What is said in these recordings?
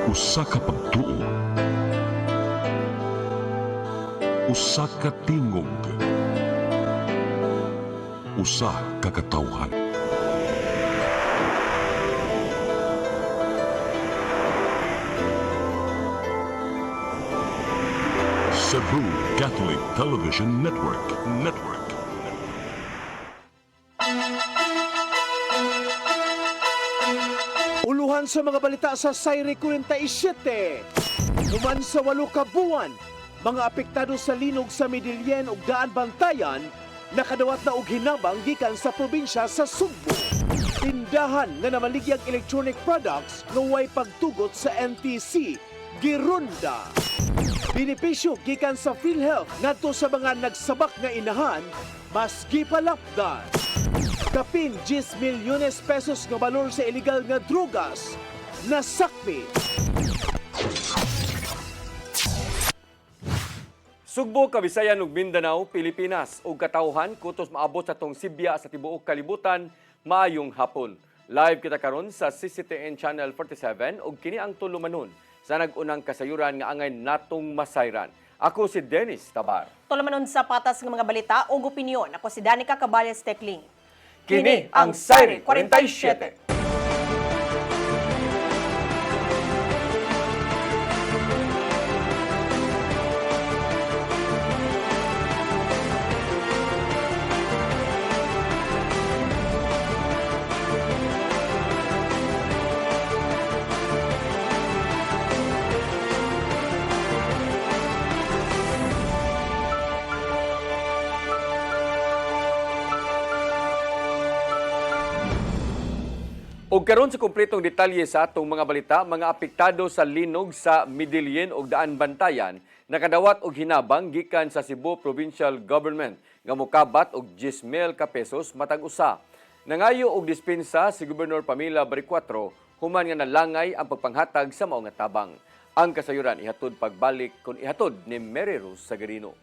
Usa ka pagtuo, usa ka tingog, usa ka katawhan. Cebu Catholic Television Network. Uluhan sa mga balita sa Sayre 47. Human sa 8 ka buwan, mga apektado sa linog sa Midilyen ug Daan Bantayan nakadawat na og hinabang gikan sa probinsya sa Sugbo. Tindahan nga namaligyang electronic products nga way pagtugot sa NTC gironda. Benepisyo gikan sa PhilHealth ngadto sa mga nagsabak nga inahan mas gipalapdan. Kapin 10 milyones pesos nga balor sa illegal nga drugas nasakmi. Sugbo, Kabisayan ug Mindanao, Pilipinas ug katawhan kutos maabot sa tong Sibya sa tibuok kalibutan maayong hapon. Live kita karon sa CCTN Channel 47 ug kini ang tulumanon sa nag-unang kasayuran nga angay natong masayran. Ako si Dennis Tabar. Tulumanon sa patas ng mga balita ug opinyon. Ako si Danica Cabales Tecling. Kini ang Sayre 47. Og karon sa kumpletong detalye sa atong mga balita, mga apektado sa linog sa Midilyen ug Daan Bantayan nakadawat og hinabang gikan sa Cebu Provincial Government nga mokabat og 10,000 ka pesos matag usa. Nangayo og dispensa si Gobernador Pamela Baricuatro human nga nalangay ang pagpanghatag sa mao nga tabang. Ang kasayuran ihatod pagbalik kun ihatod ni Mary Rose Sagarino.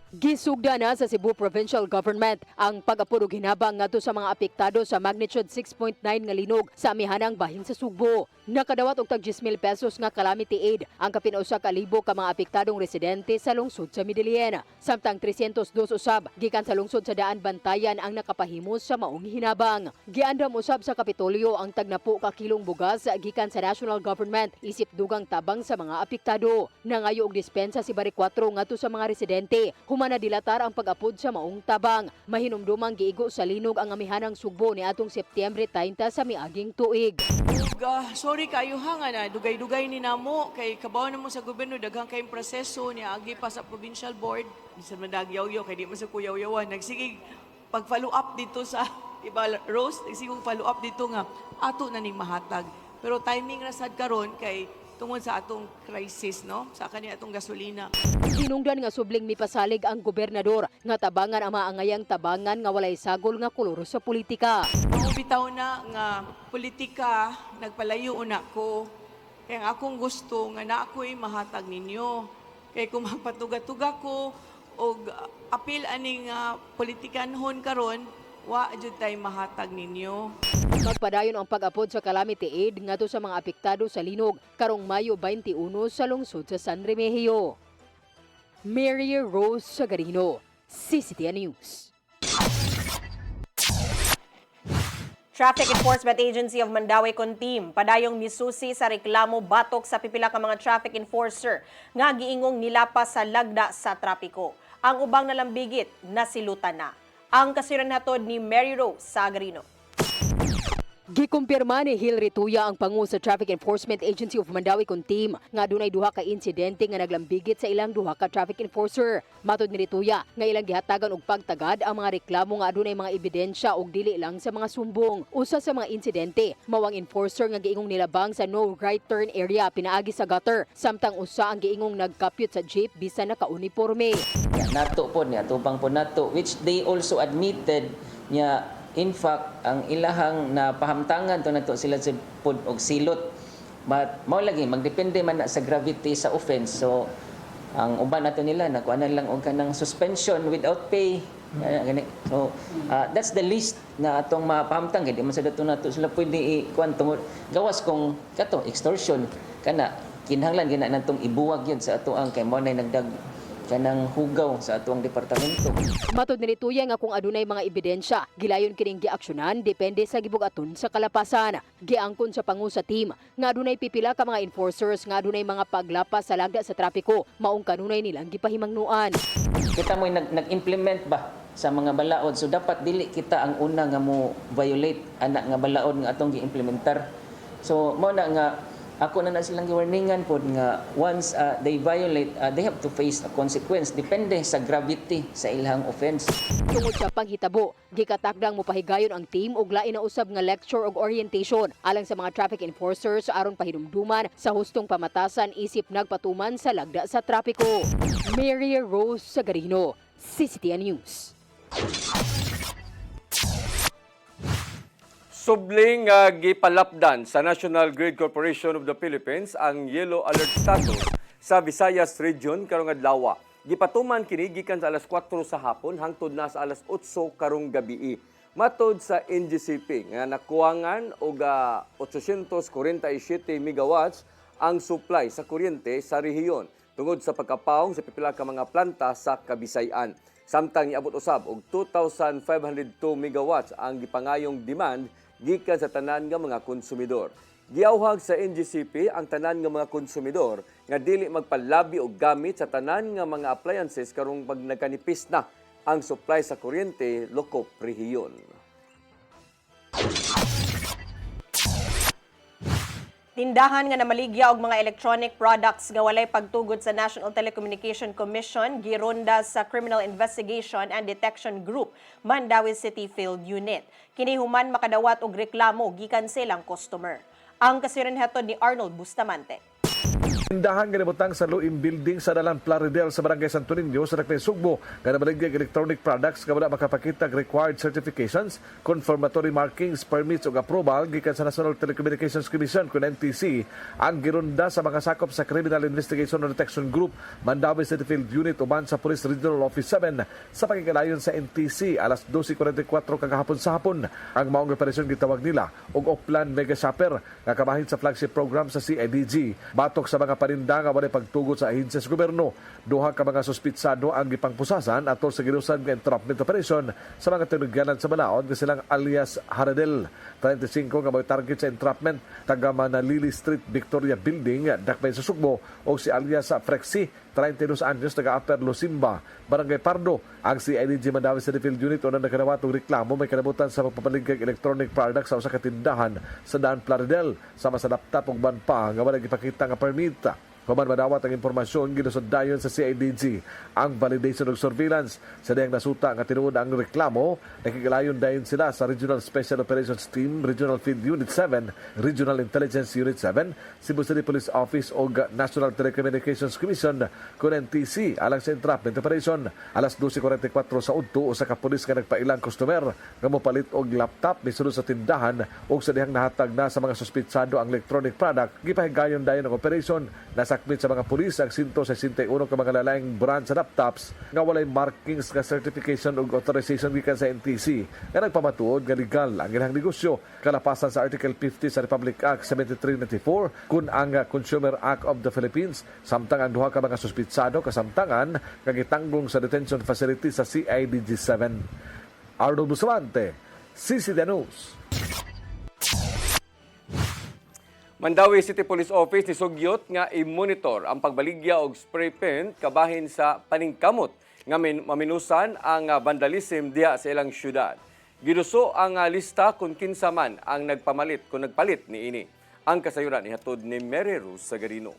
Gisugda na sa Cebu Provincial Government ang pag-apod og hinabang ngadto sa mga apektado sa magnitude 6.9 nga linog sa amihanang bahin sa Sugbo. Nakadawat og tag 10,000 pesos nga calamity aid ang kapin-usa ka libo ka mga apektadong residente sa lungsod sa Midilyen. Samtang 302 usab gikan sa lungsod sa Daan Bantayan ang nakapahimo sa maong hinabang. Giandam usab sa Kapitolyo ang tagnapo ka kilong bugas gikan sa national government isip dugang tabang sa mga apektado. Nangayo og dispensa si Baricuatro ngadto sa mga residente. Human na dilatar ang pag-apod sa maong tabang. Mahinumdumang giigo sa linog ang amihanang Sugbo ni atong Setyembre 30 sa miaging tuig. Sorry kayo ha nga na dugay-dugay ni namo kay kabaw na mo sa gobyerno daghang kayong proseso ni agi pa sa provincial board bisan man dagyaw-yaw kay di man sa kuyaw-yawan nagsigig pag-follow up dito sa iba Rose nagsigig follow up dito nga ato na ning mahatag pero timing ra sad karon kay tungod sa atong crisis no sa kani atong gasolina. Hinungdan nga subling mipasalig ang gobernador nga tabangan ang maangayang tabangan nga walay sagol nga kolor sa politika. Ako bitaw na nga politika nagpalayo una ko kay ang akong gusto nga na ako'y mahatag ninyo kay kung magpatuga-tuga ko og apil aning politikanhon karon wa jud tay mahatag ninyo. Magpadayon ang pag-apod sa calamity aid ngadto sa mga apektado sa linog karong Mayo 21 sa lungsod sa San Remigio. Mary Rose Sagarino, CCTN News. Traffic Enforcement Agency of Mandaue Contim padayong misusi sa reklamo batok sa pipila ka mga traffic enforcer nga giingong nilapas sa lagda sa trapiko. Ang ubang nalambigit nasilutan na. Ang kasayuran hatod ni Mary Rose Sagarino. Gikumpirma ni Hil Rituya ang pangu sa Traffic Enforcement Agency of Mandaue Contim nga dunay duha ka insidente nga naglambigit sa ilang duha ka traffic enforcer. Matod ni Rituya nga ilang gihatagan og pagtagad ang mga reklamo nga adunay mga ebidensya og dili lang sa mga sumbong. Usa sa mga insidente mawang enforcer nga giingong nilabang sa no right turn area pinaagi sa gutter samtang usa ang giingong nagkapyot sa jeep bisan naka-uniforme. Nato po niya tubang po nato which they also admitted niya. In fact, ang ilahang napahamtangan to nato sila sa pud og silot. But mao lagi magdepende man na sa gravity sa offense. So ang uban nato nila nakuha na lang og kanang suspension without pay. So that's the least na atong mapahamtang kay di man sa dato nato sila pwede ikuan tungod gawas kung kato extortion. kana kinahanglan gina natong ibuwag yun sa ato ang kay mo na nagdag kanang hugaw sa atong departamento. Matod ni Tuya nga kung adunay mga ebidensya, gilayon kining giaksyonan depende sa gibugaton sa kalapasan. Giangkon sa pangu sa team nga adunay pipila ka mga enforcers nga adunay mga paglapas sa lagda sa trapiko, maong kanunay nilang gipahimangnuan. Kita mo nag-implement ba sa mga balaod, so dapat dili kita ang una nga mo violate anak nga balaod nga atong gi-implementar. So mao na nga ako na silang gi-warningan pod nga once they violate, they have to face a consequence depende sa gravity sa ilang offense. Tungod sa panghitabo, gikatakdang mopahigayon ang team og lain na usab nga lecture og orientation alang sa mga traffic enforcers aron pahidumduman sa hustong pamatasan isip nagpatuman sa lagda sa trapiko. Mary Rose Sagarino, CCTN News. Subling gipalapdan sa National Grid Corporation of the Philippines ang yellow alert status sa Visayas Region karong adlaw. Gipatuman kini gikan sa alas 4 sa hapon hangtod na sa alas 8 karong gabii. Matod sa NGCP nga nakuwangan og 847 megawatts ang supply sa kuryente sa rehiyon tungod sa pagkapawong sa pipila ka mga planta sa Kabisayan. Samtang niabot usab og 2,502 megawatts ang gipangayong demand gikan sa tanan nga mga konsumidor. Giawhag sa NGCP ang tanan nga mga konsumidor nga dili magpalabi og gamit sa tanan nga mga appliances karong pag nagkanipis na ang supply sa kuryente lokop rehiyon. Tindahan nga namaligya og mga electronic products nga walay pagtugod sa National Telecommunication Commission gironda sa Criminal Investigation and Detection Group Mandawi City Field Unit. Kini human makadawat og reklamo gikan silang customer. Ang kasiren hatod ni Arnold Bustamante. Tindahan ganibutang sa Luim Building sa Dalan Plaridel sa Barangay Santo Niño sa Daknay Sugbo nga namaligya electronic products nga wala makapakita required certifications, confirmatory markings, permits ug approval gikan sa National Telecommunications Commission kun NTC ang gironda sa mga sakop sa Criminal Investigation and Detection Group Mandawi City Field Unit uban sa Police Regional Office 7 sa pagkikalayon sa NTC alas 12:44 kagahapon sa hapon. Ang maong operasyon gitawag nila og Oplan Mega Shopper nga kabahin sa flagship program sa CIDG. Batok sa mga paninda nga walay pagtugot sa ahensya sa gobyerno. Duha ka mga suspitsado ang gipangpusasan atol sa ginusan nga entrapment operation sa mga tinugyanan sa balaod nga silang alias Haradel. 35 nga mga target sa entrapment taga Manalili Street, Victoria Building, Dakbayan sa Sugbo o si alias Frexi, 32 anyos, taga Upper Lusimba, Barangay Pardo. Ang CIDG Mandawi City Field Unit unang nakadawat og reklamo may kanabutan sa pagpapaligay electronic products sa usa ka tindahan sa Daan Plaridel sama sa laptop ug banpa nga wala gipakita nga permit. Human madawat ang impormasyon ginusod dayon sa CIDG ang validation of surveillance sa dayang nasuta nga tinuod ang reklamo. Nakigalayon dayon sila sa Regional Special Operations Team, Regional Field Unit 7, Regional Intelligence Unit 7, Cebu City Police Office o National Telecommunications Commission kun NTC alang sa entrapment operation. Alas 12:44 sa udto usa ka pulis nga nagpailang customer nga mopalit og laptop misulod sa tindahan ug sa dihang nahatag na sa mga suspitsado ang electronic product. Gipahigayon dayon ang operation. Nasakmit sa mga pulis ang 161 ka mga lalaing brand sa laptops nga walay markings nga certification ug authorization gikan sa NTC nga nagpamatuod nga legal ang ilang negosyo kalapasan sa Article 50 sa Republic Act 7394 kun ang Consumer Act of the Philippines. Samtang ang duha ka mga suspitsado kasamtangan nga gitanggong sa detention facility sa CIDG 7. Arnold Bustamante, CCTN News. Mandawi City Police Office ni sugyot nga i-monitor ang pagbaligya og spray paint kabahin sa paningkamot nga maminusan ang vandalism diha sa ilang syudad. Giduso ang lista kung kinsa man ang nagpalit niini. Ang kasayuran ihatod ni Mary Rose Sagarino.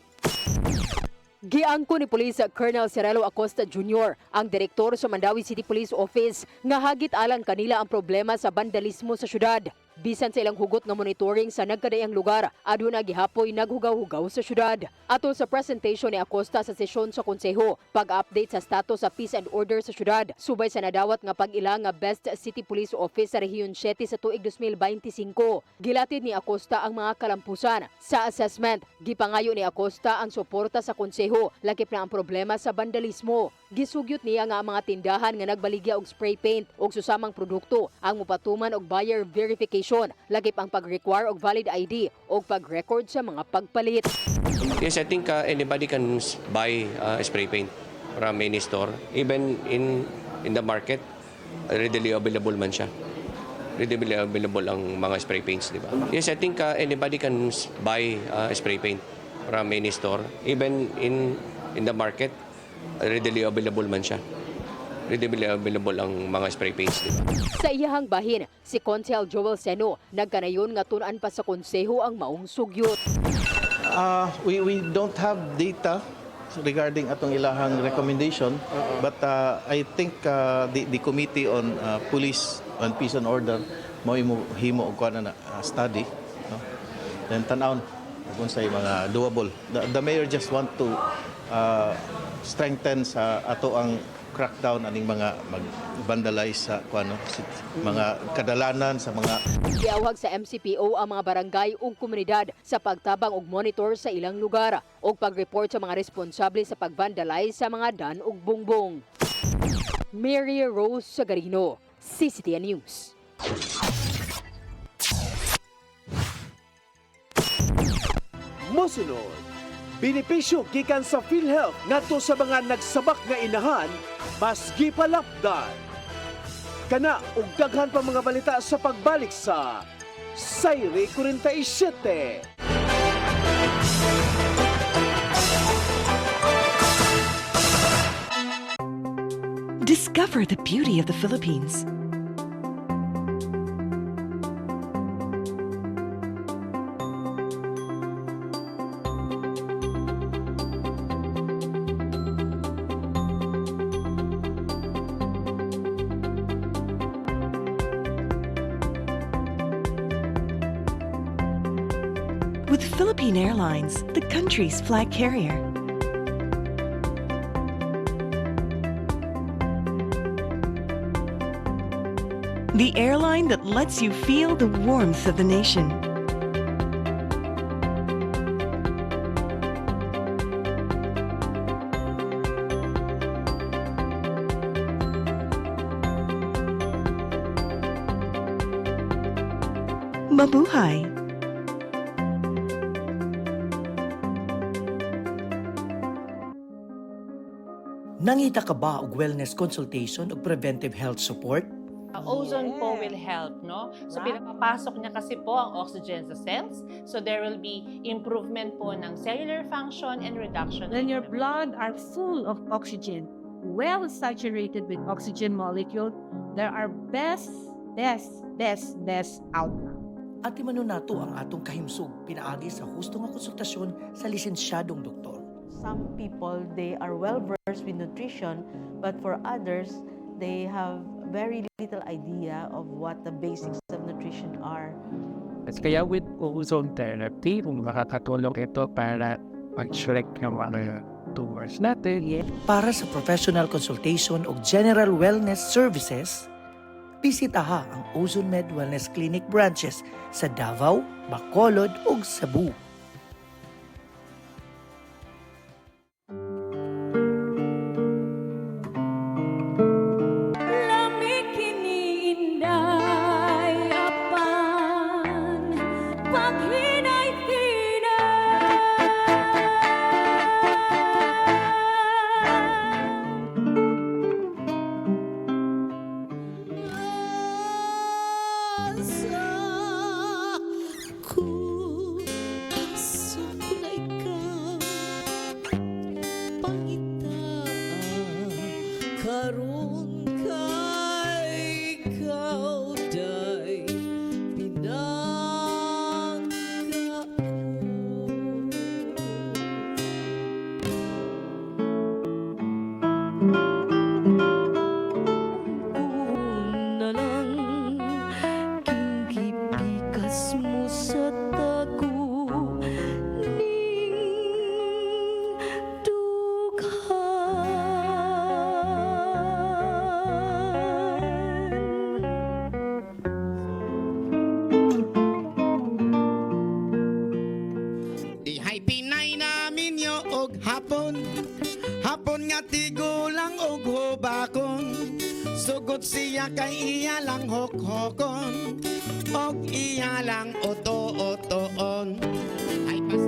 Giangko ni Police Colonel Cirelo Acosta Jr., ang direktor sa Mandawi City Police Office, nga hagit alang kanila ang problema sa vandalismo sa syudad. Bisan sa ilang hugot nga monitoring sa nagkadayang lugar, aduna gihapoy naghugaw-hugaw sa syudad. Ato sa presentation ni Acosta sa sesyon sa konseho, pag-update sa status sa peace and order sa syudad, subay sa nadawat nga pag-ila nga Best City Police Office sa Rehiyon 7 sa tuig 2025. Gilatid ni Acosta ang mga kalampusan. Sa assessment, gipangayo ni Acosta ang suporta sa konseho, lakip na ang problema sa vandalismo. Gisugyot niya nga ang mga tindahan nga nagbaligya og spray paint og susamang produkto ang mupatuman og buyer verification, lagip ang pag-require og valid ID o pag-record sa mga pagpalit. Yes, I think anybody can buy spray paint from any store. Even in the market, readily available man siya. Readily available ang mga spray paints, di ba? Yes, I think anybody can buy spray paint from any store. Even in the market, readily available man siya. Readily available ang mga spray paints, di ba? Sa iyahang bahin, si Konsehal Joel Seno nagkanayon nga tun-an pa sa konseho ang maong sugyot. We don't have data regarding atong ilahang recommendation, but I think the Committee on Police and Peace and Order mo himo og kuan na study, no? Then tanawon kung say mga doable. The mayor just want to strengthen sa ato ang crackdown aning mga mag-vandalize sa kuano mga kadalanan sa mga Giawhag sa MCPO ang mga barangay ug komunidad sa pagtabang og monitor sa ilang lugar ug pag-report sa mga responsable sa pag-vandalize sa mga dan ug bungbong. Mary Rose Sagarino, CCTN News. Mosunod, benepisyo gikan sa PhilHealth ngadto sa mga nagsabak nga inahan mas gipalapdan. Kana ug daghan pa mga balita sa pagbalik sa Sayre 47. Discover the beauty of the Philippines. With Philippine Airlines, the country's flag carrier. The airline that lets you feel the warmth of the nation. Mabuhay! Nangita ka ba og wellness consultation o preventive health support? Ozone po will help, no? So pinapapasok niya kasi po ang oxygen sa cells. So there will be improvement po ng cellular function and reduction. When your blood are full of oxygen, well saturated with oxygen molecule, there are best outcome. At imano nato ang atong kahimsog pinaagi sa husto nga konsultasyon sa lisensyadong doktor. Some people, they are well versed with nutrition, but for others, they have very little idea of what the basics of nutrition are. Kaya with ozone therapy, makakatulong ito para mag-shrink yung mga tumors natin. Para sa professional consultation o general wellness services, bisitaha ang Ozone Med Wellness Clinic branches sa Davao, Bacolod ug Cebu. Hapon nga tigulang og hubakon, sugod siya kay iya lang hokhokon, og iya lang oto-otoon. Ay pas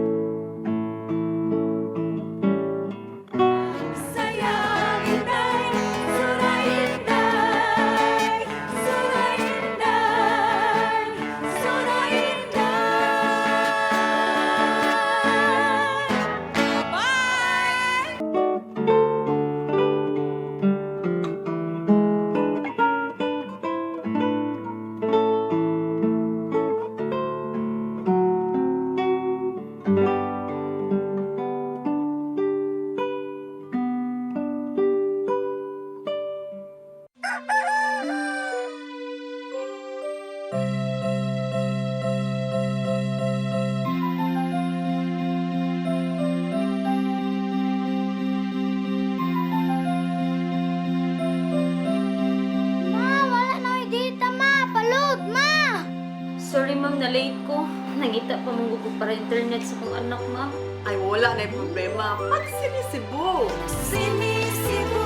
na late ko. Nangita pa mong gusto para internet sa kong anak, ma'am. Ay, wala na yung problema. Pag Sinisibu! Sinisibu,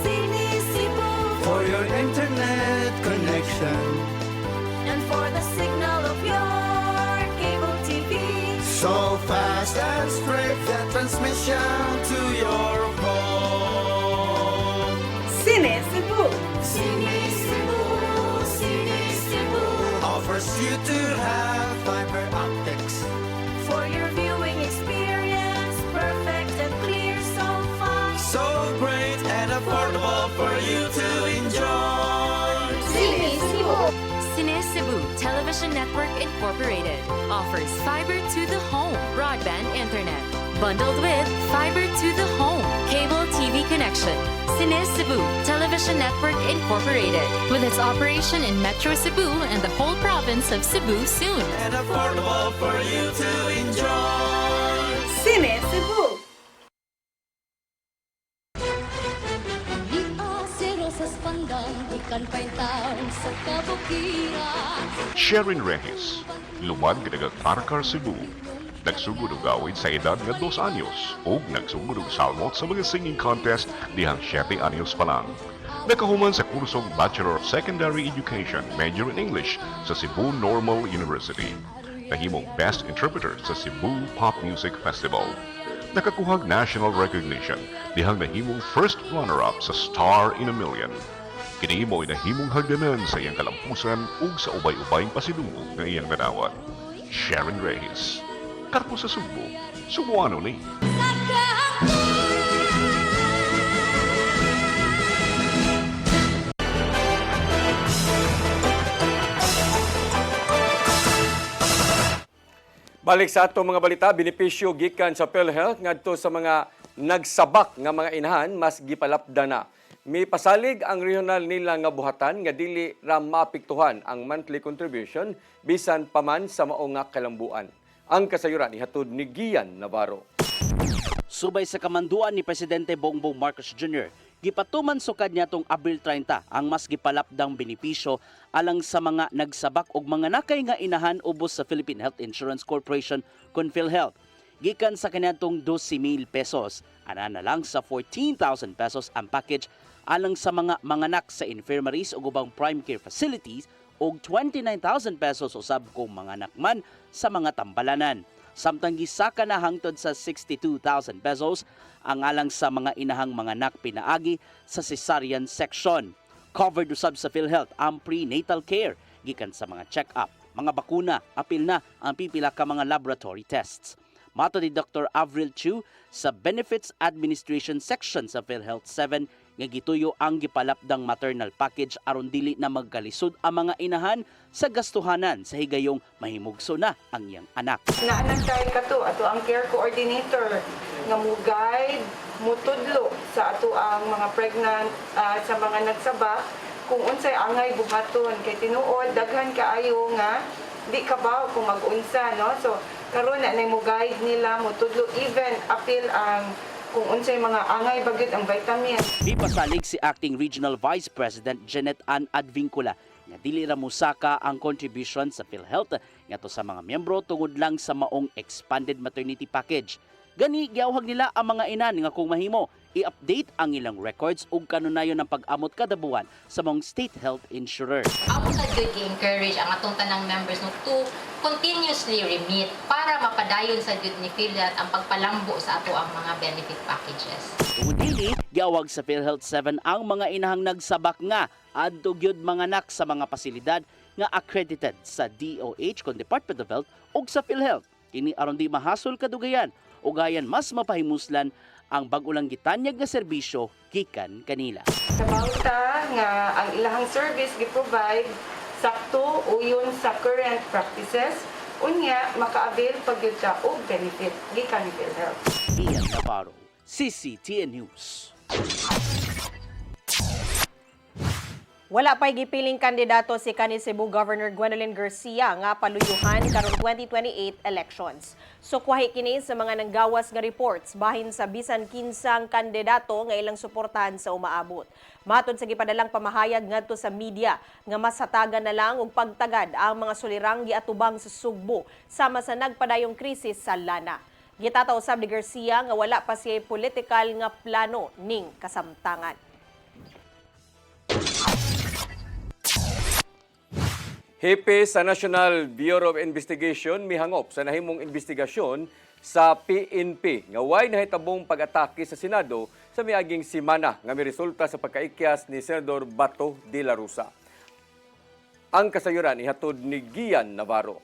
Sinisibu. For your internet connection. And for the signal of your cable TV. So fast and straight the transmission to your phone. Sinisibu! Sinisibu, Sinisibu. Offers you to have fiber optics. For your viewing experience, perfect and clear so fast. So great and affordable for you to enjoy. Sinisibu. Cine Cebu Television Network Incorporated offers fiber to the home broadband internet bundled with fiber to the home cable TV connection. Cine Cebu Television Network Incorporated with its operation in Metro Cebu and the whole province of Cebu soon. And affordable for you to enjoy. Sinisibu! Sharon Reyes, lumad kinagang Arcar Cebu. Nagsugod og awit sa edad nga 2 anyos ug nagsugod og salmot sa mga singing contest dihang 7 anyos pa lang. Nakahuman sa kursong Bachelor of Secondary Education, major in English sa Cebu Normal University. Nahimong Best Interpreter sa Cebu Pop Music Festival. Nakakuhag national recognition dihang nahimong first runner-up sa Star in a Million. Kini mo'y nahimong hagdanan sa iyang kalampusan ug sa ubay-ubayng pasidungog ng iyang nadawat. Sharon Reyes, karpo sa Subo, Subuano ni. Balik sa atong mga balita, benepisyo gikan sa PhilHealth ngadto sa mga nagsabak nga mga inahan mas gipalapda na. May pasalig ang regional nila nga buhatan nga dili ra maapektuhan ang monthly contribution bisan paman sa mao nga kalambuan. Ang kasayuran ihatod ni Gian Navarro. Subay sa kamanduan ni Presidente Bongbong Marcos Jr., gipatuman sukad niya tong Abril 30 ang mas gipalapdang benepisyo alang sa mga nagsabak og mga nakay nga inahan ubos sa Philippine Health Insurance Corporation kun PhilHealth. Gikan sa kaniadtong 12,000 pesos, ana na lang sa 14,000 pesos ang package alang sa mga manganak sa infirmaries o ubang prime care facilities o 29,000 pesos usab kung manganak man sa mga tambalanan. Samtang gisaka na hangtod sa 62,000 pesos ang alang sa mga inahang manganak pinaagi sa cesarean section. Covered usab sa PhilHealth ang prenatal care gikan sa mga check-up, mga bakuna, apil na ang pipila ka mga laboratory tests. Mato ni Dr. Avril Chu sa Benefits Administration Section sa PhilHealth 7 nga gituyo ang gipalapdang maternal package aron dili na magkalisod ang mga inahan sa gastuhanan sa higayong mahimugso na ang iyang anak. Naanan kay kato ato ang care coordinator nga mo-guide, mutudlo sa ato ang mga pregnant sa mga nagsaba kung unsay angay buhaton kay tinuod daghan kaayo nga di kabaw kung mag-unsa no. So karon na mo guide nila mutudlo even apil ang kung unsay mga angay bagyod ang vitamin. Di pasalig si Acting Regional Vice President Janet Ann Advincula nga dili ra musaka ang contribution sa PhilHealth ngadto sa mga miyembro tungod lang sa maong expanded maternity package. Gani giawhag nila ang mga inan nga kung mahimo i-update ang ilang records ug kanunayon ng pag-amot kada buwan sa mga state health insurer. Amo sa good encourage ang atong tanang members no to continuously remit para mapadayon sa good ni PhilHealth ang pagpalambo sa ato ang mga benefit packages. Tungod dili, giawag sa PhilHealth 7 ang mga inahang nagsabak nga adto gyud manganak sa mga pasilidad nga accredited sa DOH kon Department of Health ug sa PhilHealth. Kini aron di mahasol kadugayan ug gayan mas mapahimuslan ang bag-ulang gitanyag nga serbisyo gikan kanila. Sa bauta nga ang ilahang service gi-provide sakto uyon sa current practices unya maka-avail pagyud ta og benefit gikan ni PhilHealth. Ian Navarro, CCTN News. Wala pa'y gipiling kandidato si kanhi Cebu Governor Gwendolyn Garcia nga paluyuhan karong 2028 elections. Sukwahi kini sa mga nanggawas nga reports bahin sa bisan kinsang kandidato nga ilang suportahan sa umaabot. Matod sa gipadalang pamahayag ngadto sa media nga mas hatagan na lang og pagtagad ang mga sulirang giatubang sa Sugbo sama sa nagpadayong krisis sa lana. Gitataw usab ni Garcia nga wala pa siya political nga plano ning kasamtangan. Hepe sa National Bureau of Investigation mihangop sa nahimong investigasyon sa PNP nga way nahitabong pag-atake sa Senado sa miaging semana nga miresulta sa pagkaikyas ni Senador Bato de la Rosa. Ang kasayuran ihatod ni Gian Navarro.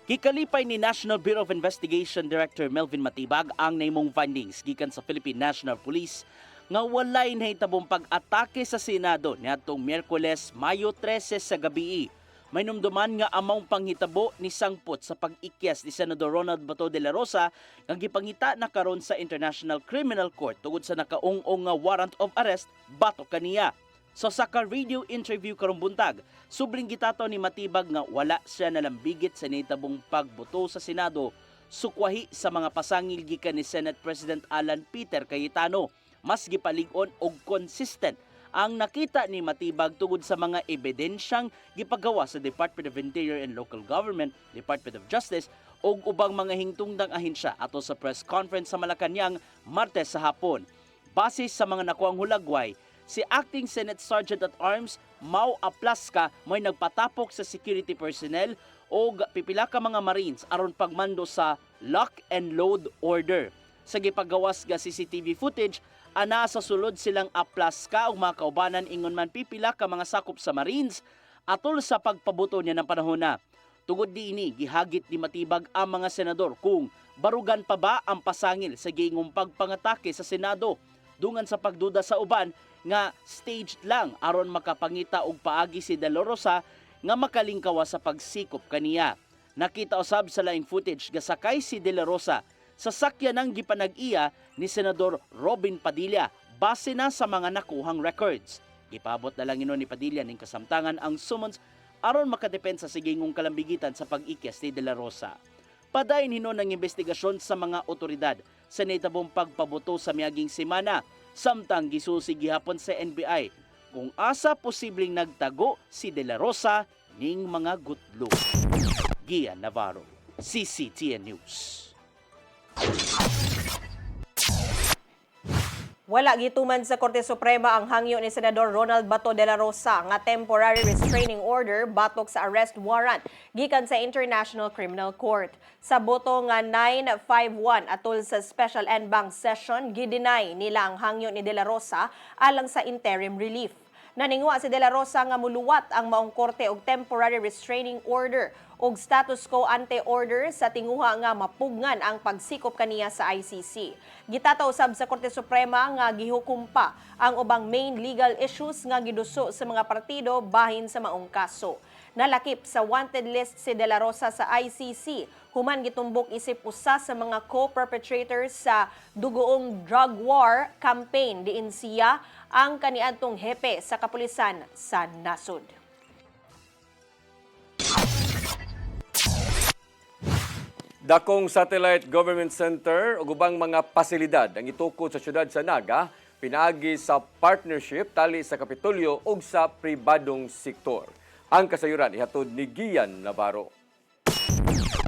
Gikalipay ni National Bureau of Investigation Director Melvin Matibag ang naimong findings gikan sa Philippine National Police nga walay nahitabong pag-atake sa Senado niadtong Miyerkules, Mayo 13 sa gabi. May numduman nga among panghitabo ni sangpot sa pag-ikyas ni Senador Ronald Bato de la Rosa nga gipangita na karon sa International Criminal Court tungod sa nakaung-ong nga warrant of arrest batok kaniya. So sa radio interview karong buntag, subling gitato ni Matibag nga wala siya nalambigit sa nahitabong pagboto sa Senado sukwahi sa mga pasangil gikan ni Senate President Alan Peter Cayetano. Mas gipalig-on og consistent ang nakita ni Matibag tungod sa mga ebidensyang gipagawa sa Department of Interior and Local Government, Department of Justice ug ubang mga hingtungdang ahensya ato sa press conference sa Malacañang Martes sa hapon. Base sa mga nakuang hulagway, si Acting Senate Sergeant at Arms Mau Aplaska may nagpatapok sa security personnel o pipila ka mga Marines aron pagmando sa lock and load order. Sa gipagawas nga CCTV footage, ana sa sulod silang Aplaska ug mga kaubanan ingon man pipila ka mga sakop sa Marines atol sa pagpabuto niya ng panahon na. Tungod diini gihagit ni Matibag ang mga senador kung barugan pa ba ang pasangil sa giingong pagpangatake sa Senado dungan sa pagduda sa uban nga staged lang aron makapangita og paagi si De La Rosa nga makalingkawa sa pagsikop kaniya. Nakita usab sa laing footage nga sakay si De La Rosa sa sakyan ng gipanag-iya ni Senador Robin Padilla base na sa mga nakuhang records. Ipabot na lang ni Padilla ning kasamtangan ang summons aron makadepensa sa gingong kalambigitan sa pag-ikyas ni De La Rosa. Padayon hinon ng investigasyon sa mga otoridad sa nahitabong pagpaboto sa miaging semana samtang gisusi gihapon sa NBI kung asa posibleng nagtago si De La Rosa ning mga gutlo. Gian Navarro, CCTN News. Wala gituman sa Korte Suprema ang hangyo ni Senador Ronald Bato de la Rosa nga temporary restraining order batok sa arrest warrant gikan sa International Criminal Court. Sa boto nga 951 atol sa special en banc session, gideny nila ang hangyo ni de la Rosa alang sa interim relief. Naningwa si de la Rosa nga muluwat ang maong korte og temporary restraining order og status quo ante order sa tinguha nga mapugnan ang pagsikop kaniya sa ICC. Gitataw usab sa Korte Suprema nga gihukom pa ang ubang main legal issues nga giduso sa mga partido bahin sa maong kaso. Nalakip sa wanted list si De La Rosa sa ICC, human gitumbok isip usa sa mga co-perpetrators sa dugoong drug war campaign diin siya ang kaniadtong hepe sa kapulisan sa nasud. Dakong Satellite Government Center ug ubang mga pasilidad ang itukod sa syudad sa Naga pinaagi sa partnership tali sa Kapitolyo ug sa pribadong sektor. Ang kasayuran ihatod ni Gian Navarro.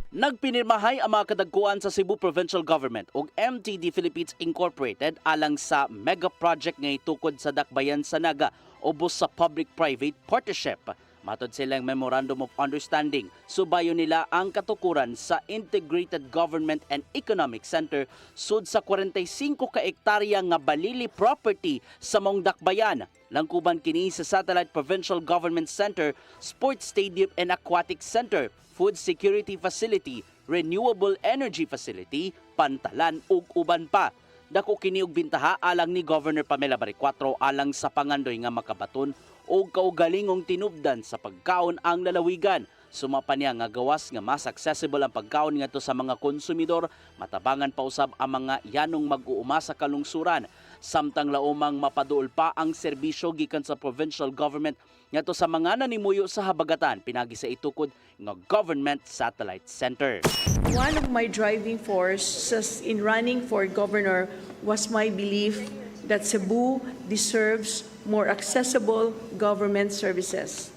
Nagpinirmahay ang mga kadagkuan sa Cebu Provincial Government ug MTD Philippines Incorporated alang sa mega project nga itukod sa dakbayan sa Naga ubos sa public-private partnership. Matod silang Memorandum of Understanding, subayo nila ang katukuran sa Integrated Government and Economic Center sud sa 45 ka ektarya nga balili property sa maong dakbayan. Langkuban kini sa Satellite Provincial Government Center, Sports Stadium and Aquatic Center, Food Security Facility, Renewable Energy Facility, pantalan ug uban pa. Dako kini og bintaha alang ni Governor Pamela Baricuatro alang sa pangandoy nga makabaton o kaugalingong tinubdan sa pagkaon ang lalawigan. Sumapa niya nga gawas nga mas accessible ang pagkaon ngadto sa mga konsumidor, matabangan pa usab ang mga yanong mag-uuma sa kalungsuran. Samtang laumang mapaduol pa ang serbisyo gikan sa provincial government ngadto sa mga nanimuyo sa habagatan pinagi sa itukod nga Government Satellite Center. One of my driving forces in running for governor was my belief that Cebu deserves more accessible government services,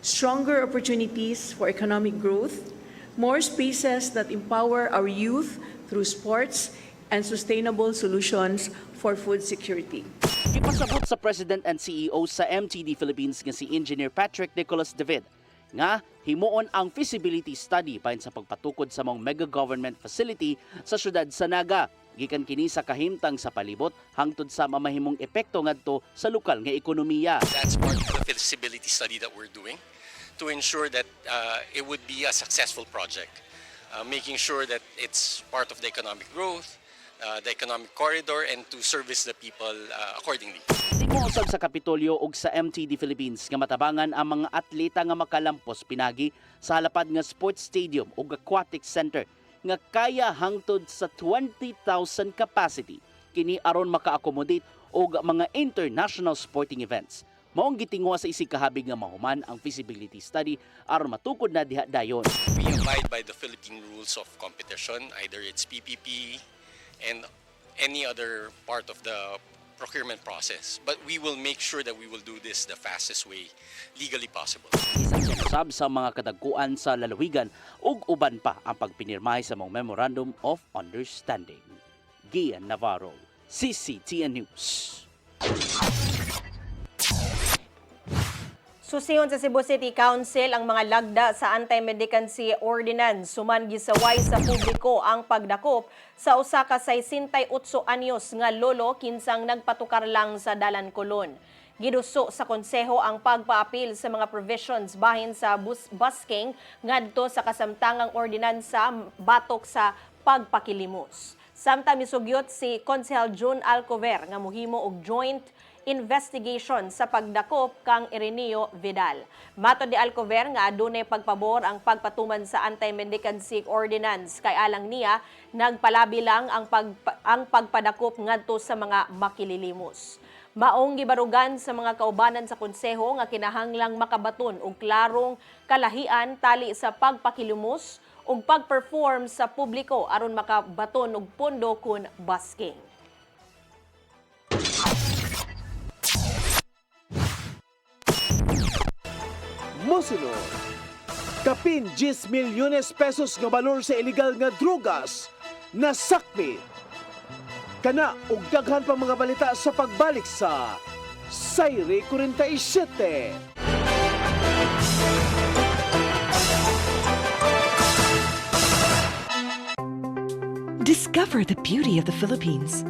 stronger opportunities for economic growth, more spaces that empower our youth through sports, and sustainable solutions for food security. Gipasabot sa President and CEO sa MTD Philippines nga si Engineer Patrick Nicholas David nga himuon ang feasibility study bahin sa pagpatukod sa mga mega government facility sa syudad sa Naga. Gikan kini sa kahimtang sa palibot hangtod sa mamahimong epekto ngadto sa lokal nga ekonomiya. That's part of the feasibility study that we're doing to ensure that it would be a successful project, making sure that it's part of the economic growth, the economic corridor, and to service the people accordingly. Tingusab sa Kapitolyo ug sa MTD Philippines nga matabangan ang mga atleta nga makalampos pinagi sa halapad nga sports stadium ug aquatic center nga kaya hangtod sa 20,000 capacity kini aron maka-accommodate og mga international sporting events. Maong gitingwa sa isig kahabig nga mahuman ang feasibility study aron matukod na diha dayon. We abide by the Philippine rules of competition, either it's PPP and any other part of the procurement process. But we will make sure that we will do this the fastest way legally possible. Isang sinusab sa mga kadagkuan sa lalawigan ug uban pa ang pagpinirmahay sa mga Memorandum of Understanding. Gian Navarro, CCTN News. Susiyon sa Cebu City Council ang mga lagda sa anti-mendicancy ordinance. Suman gisaway sa publiko ang pagdakop sa usa ka 68 anyos nga lolo kinsang nagpatukar lang sa Dalan Colon. Giduso sa konseho ang pagpaapil sa mga provisions bahin sa busking ngadto sa kasamtangang ordinansa batok sa pagpakilimos. Samtang misugyot si Konsehal June Alcover nga mohimo og joint investigation sa pagdakop kang Ireneo Vidal. Matod ni Alcover nga adunay pagpabor ang pagpatuman sa anti-mendicancy ordinance kay alang niya nagpalabi lang ang pagpadakop ngadto sa mga makililimos. Maong gibarugan sa mga kaubanan sa konseho nga kinahanglang makabaton og klarong kalahian tali sa pagpakilimos ug pag-perform sa publiko aron makabaton og pondo kun busking. Mosunod, kapin 10 milyones pesos nga balor sa illegal nga drugas na sakmit. Kana og daghan pa mga balita sa pagbalik sa Sayre 47. Discover the beauty of the Philippines.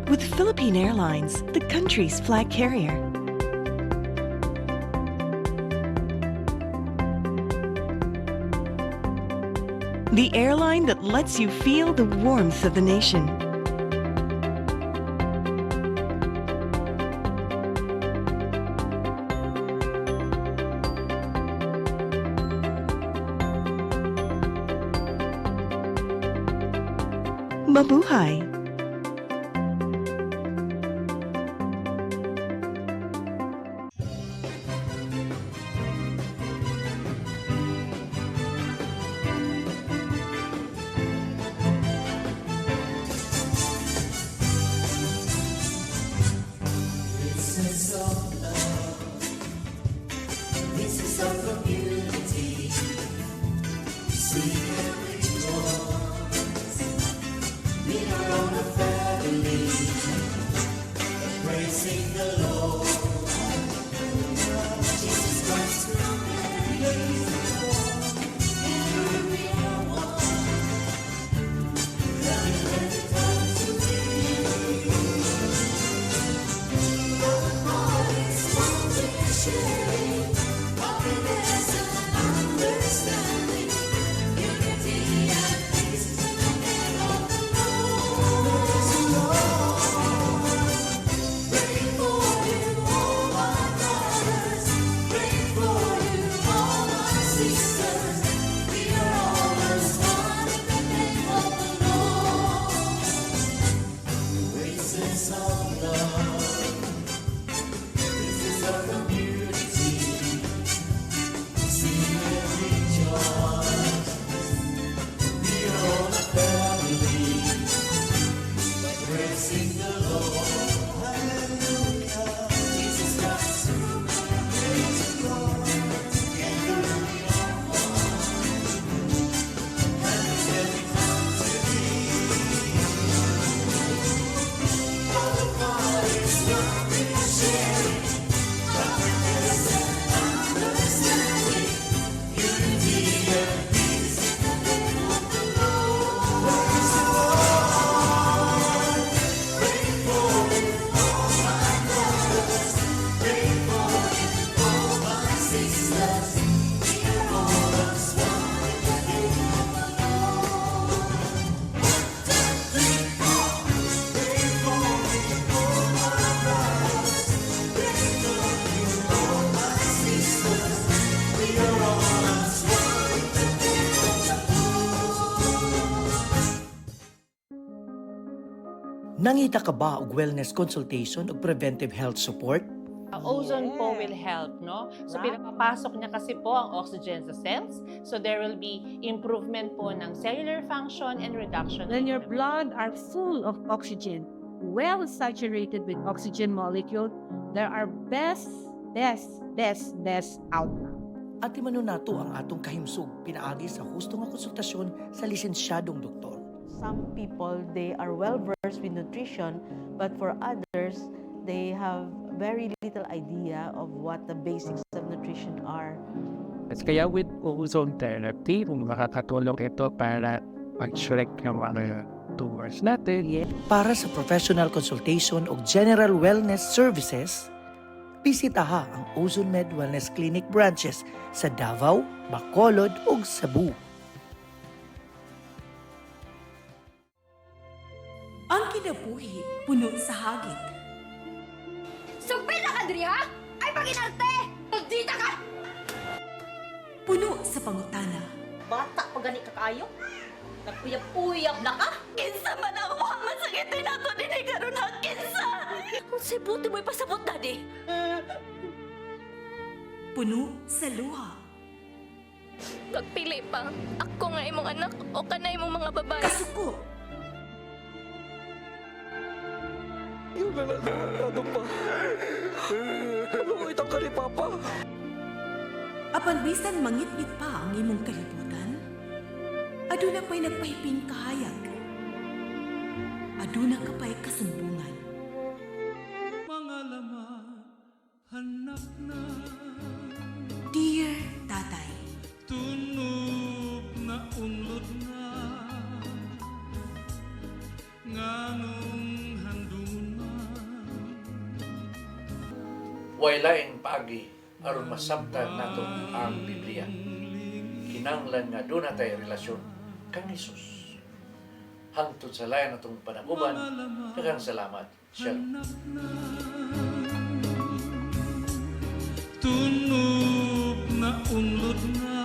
With Philippine Airlines, the country's flag carrier. The airline that lets you feel the warmth of the nation. Mabuhay! We are Nangita ka ba og wellness consultation o preventive health support? Ozone po will help, no? So pinapapasok niya kasi po ang oxygen sa cells. So there will be improvement po ng cellular function and reduction. When your blood are full of oxygen, well saturated with oxygen molecule, there are best outcome. At imano nato ang atong kahimsog pinaagi sa husto nga konsultasyon sa lisensyadong doktor. Some people, they are well versed with nutrition, but for others, they have very little idea of what the basics of nutrition are. At kaya with ozone therapy, kung makakatulong ito para mag-shrek ng mga tumors natin. Para sa professional consultation o general wellness services, bisitaha ang Ozone Med Wellness Clinic branches sa Davao, Bacolod ug Cebu. Ang kinabuhi, puno sa hagit. Sugpil na ka, Dri, ha? Ay, pag-inarte! Dita ka! Puno sa pangutana. Bata pa gani ka kayo? Nagpuyab-puyab na ka? Kinsa man ang muhamad sa gitin nato din ay karon ha, kinsa! Kung sibuti mo'y pasabot, Daddy. Puno sa luha. Pagpili pa, ako nga imong anak o kanay imong mga babae. Kasuko. Yung ano pa? Ano itang ka ni Papa? Apan bisan mangit-ngit pa ang imong kalibutan, aduna pa'y nagpahiping kahayag. Aduna ka pa'y kasumbungan. Mga laman, hanap na. Dear Tatay, Tunog na unlod na. Nganong handun na. Waylain paagi aron masabtan nato ang Biblia. Kinahanglan nga doon natay relasyon kang Hesus. Hangtod sa layan natong panaguban, daghang salamat. Shalom. Tunog na unlod na.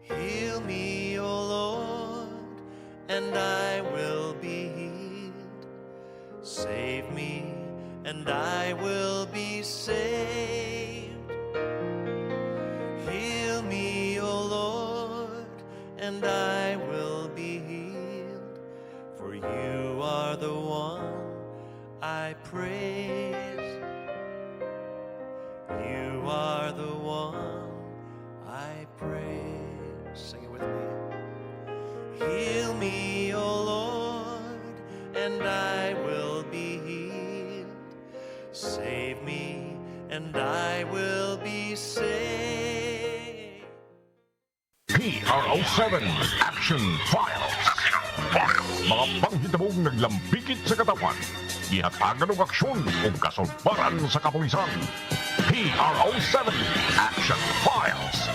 Heal me, O Lord, and I will be healed. Save me, and I will be saved. Heal me, O Lord, and I will be healed. For you are the one I praise. You are the one I praise. Sing it with me. Heal me, O Lord, and I will be healed. Save me, and I will be saved. PRO7 Action Files. Mga panghitabong naglambikit sa katawan. Gihatagan ng aksyon o kasulbaran sa kapulisan. PRO7 Action Files.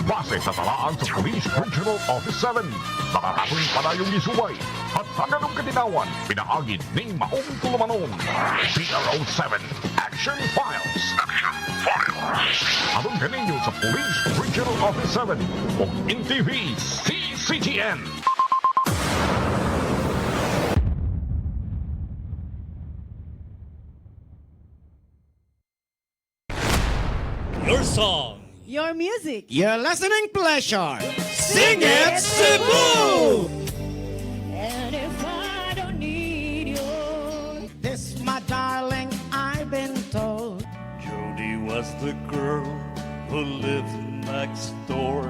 Base sa talaan sa Police Regional Office 7. Nakatapong padayong gisubay at taganong katinawan pinaagid ni Maong Tulumanon. PRO7 Action Files. Abang kaninyo sa Police Regional Office 7 o NTV CCTN. Your song. Your music. Your listening pleasure. Sing it, Cebu! And if I don't need you, This, my darling, I've been told. Jody was the girl who lived next door.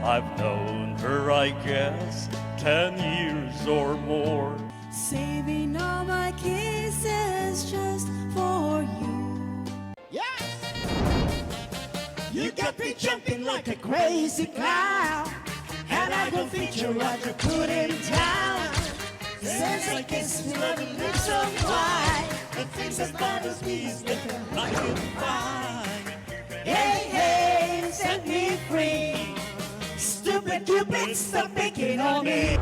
I've known her, I guess, 10 years or more. saving all my kisses just for you. You got me jumping like a crazy clown, and I don't think you're right to put him down. Since I kiss me, love your lips so wide, the things that bothers me is living like a fine. Hey, hey, set me free. Stupid Cupid, stop picking on me.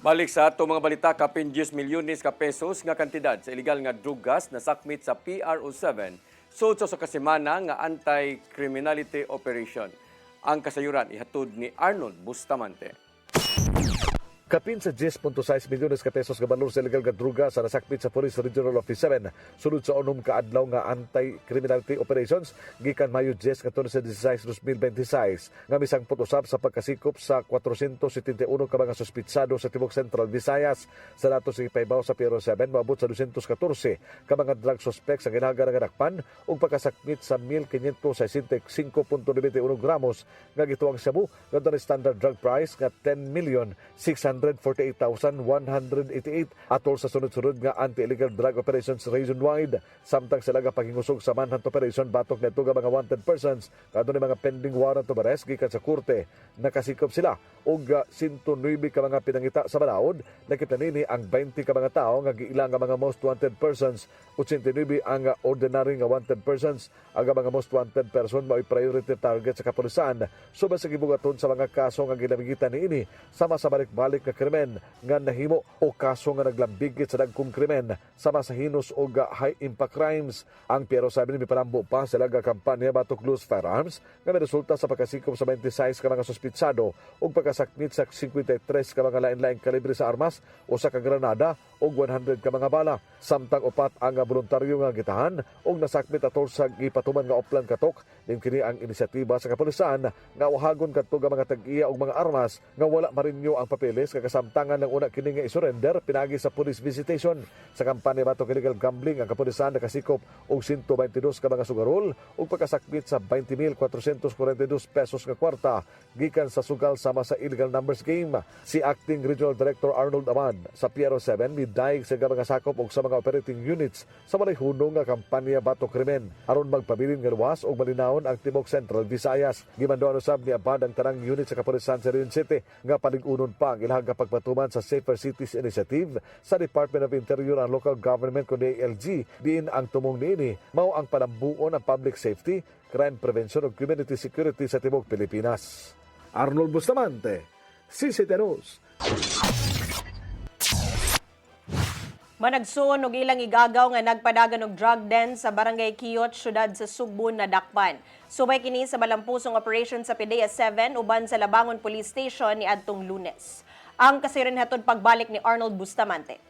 Balik sa ato mga balita, kapin 10 milyones ka pesos nga kantidad sa illegal nga drugas na sakmit sa PRO7 sud sa kasemana nga anti-criminality operation. Ang kasayuran ihatod ni Arnold Bustamante. Kapin sa 10.6 milyones ka pesos nga balor sa illegal nga druga sa nasakmit sa Police Regional Office 7 sulod sa unom ka adlaw nga anti-criminality operations gikan Mayo 10 kadto sa 16 2026 nga misang usab sa pagkasikop sa 471 ka mga suspitsado sa tibok Central Visayas. Sa datos sa ipaibaw sa PRO7 maabot sa 214 ka mga drug suspects ang ginahaga nga dakpan ug pagkasakmit sa 1,565.91 gramos nga gituang shabu ngadto ni standard drug price nga 10,648,188 atol sa sunod-sunod nga anti-illegal drug operations region-wide. Samtang sila nga paghingusog sa manhunt operation batok neto nga mga wanted persons kadto ni mga pending warrant of arrest gikan sa korte. Nakasikop sila og 109 ka mga pinangita sa balaod. Nakita nini ang 20 ka mga tao nga giila nga mga most wanted persons, 89 ang ordinary nga wanted persons. Ang mga most wanted person mao priority target sa kapulisan subay sa gibugaton sa mga kaso nga ginamigitan niini sama sa balik-balik nga krimen nga nahimo o kaso nga naglambigit sa dagkong krimen sama sa hinos o high impact crimes. Ang PRO7 ni palambo pa sila nga kampanya batok loose firearms nga may resulta sa pagkasikop sa 26 ka mga suspitsado ug pagkasakmit sa 53 ka mga lain-laing kalibre sa armas o sa kagranada ug 100 ka mga bala. Samtang upat ang voluntaryo nga gitahan ug nasakmit atol sa gipatuman nga oplan katok din kini ang inisyatiba sa kapulisan nga uhagon kadto nga mga tag-iya ug mga armas nga wala marinyo ang papeles kakasamtangan ng una kini nga isurrender pinagi sa police visitation. Sa kampanya batok illegal gambling ang kapulisan nakasikop og 122 ka mga sugarol ug pagkasakmit sa 20,442 pesos nga kwarta gikan sa sugal sama sa illegal numbers game. Si Acting Regional Director Arnold Amad sa PRO7 midayeg sa mga sakop og sa mga operating units sa walay hunong nga kampanya batok krimen aron magpabilin nga luwas og malinawon ang tibok Central Visayas. Gimanduan usab ni Abad ang tanang unit sa kapulisan sa Region City nga palig-unon pa ang ilahang pagpatuman sa Safer Cities Initiative sa Department of Interior and Local Government kundi ALG. Diin ang tumong niini mao ang palambuon ang public safety, crime prevention ug community security sa tibok Pilipinas. Arnold Bustamante, CCT News. Managsuon og ilang igagaw nga nagpadagan og drug den sa Barangay Kiyot, syudad sa Sugbo na Dakpan. Subay kini sa malampusong operation sa PDEA 7 uban sa Labangon Police Station ni adtong Lunes. Ang kasirin hatod pagbalik ni Arnold Bustamante.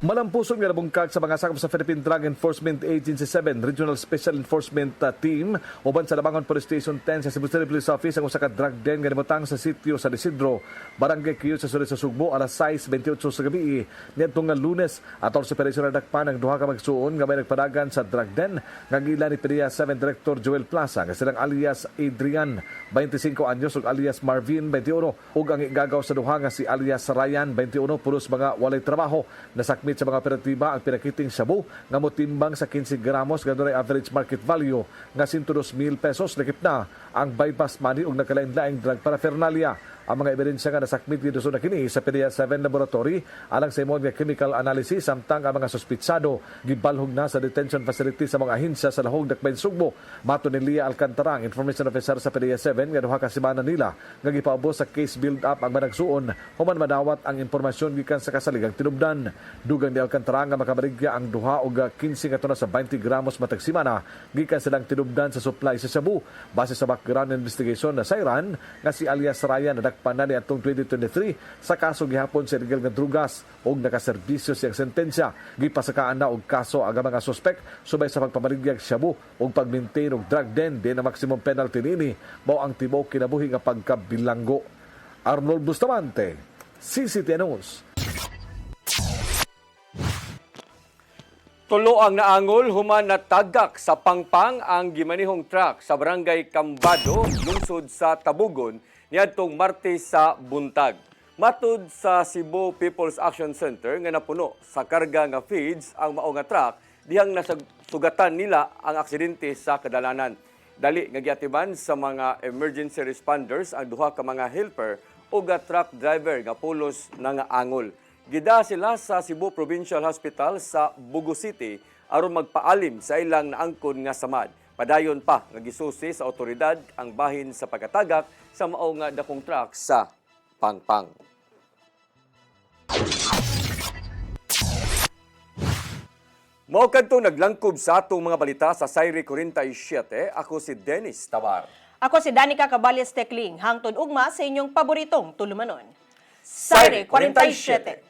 Malampusong nga nabungkag sa mga sakop sa Philippine Drug Enforcement Agency 7 Regional Special Enforcement Team uban sa Labangon Police Station 10 sa Cebu City Police Office ang usa ka drug den nga nimutang sa sitio sa Isidro, Barangay Kiyot sa sulod sa Sugbo alas 6:28 sa gabi niadtong nga Lunes. Atol sa operasyon na dakpan ang duha ka magsuon nga may nagpadagan sa drug den nga gila ni PDEA 7 Director Joel Plaza nga silang alias Adrian 25 anyos ug alias Marvin 21 ug ang igagaw sa duha nga si alias Ryan 21 pulos mga walay trabaho. Nasakmit sa mga operatiba ang pinakiting shabu nga motimbang sa 15 gramos nga dunay average market value nga 102,000 pesos. Nakip na ang bypass money ug nakalain-laing drug paraphernalia. Ang mga ebidensya nga nasakmit dito na kini sa PDEA 7 laboratory alang sa imong chemical analysis samtang ang mga suspitsado gibalhog na sa detention facility sa mga ahensya sa Lahog Dakbayn Sugbo. Mato ni Lia Alcantara, information officer sa PDEA 7 nga duha ka semana nila nga gipaubos sa case build up ang managsuon human madawat ang impormasyon gikan sa kasaligang tinubdan. Dugang ni Alcantara nga makabarigya ang duha og 15 nga tona sa 20 gramos matag semana gikan silang tinubdan sa supply sa Cebu base sa background investigation na sayran nga si alias Ryan na panan ni atong 2023 sa kaso gihapon sa illegal nga drugas ug nakaserbisyo siyang sentensya. Gipasakaan na og kaso ang mga suspek subay sa pagpamaligyag shabu ug pag-maintain og drug den din ang maximum penalty nini mao ang tibuok kinabuhi nga pagkabilanggo. Arnold Bustamante, CCT News. Tulo ang naangol human na tagak sa pangpang ang gimanihong truck sa Barangay Cambado, lungsod sa Tabugon niadtong Martes sa buntag. Matud sa Cebu People's Action Center nga napuno sa karga nga feeds ang mao nga truck dihang nasugatan nila ang aksidente sa kadalanan. Dali nga giatiman sa mga emergency responders ang duha ka mga helper o truck driver nga pulos na nga angol. Gida sila sa Cebu Provincial Hospital sa Bugo City aron magpaalim sa ilang naangkon nga samad. Padayon pa nga gisusi sa otoridad ang bahin sa pagkatagak sa mao nga dakong truck sa pangpang. Mao kadto naglangkob sa atong mga balita sa Sayre 47. Ako si Dennis Tabar. Ako si Danica Cabales Tecling, hangtod ugma sa inyong paboritong tulumanon. Sayre 47.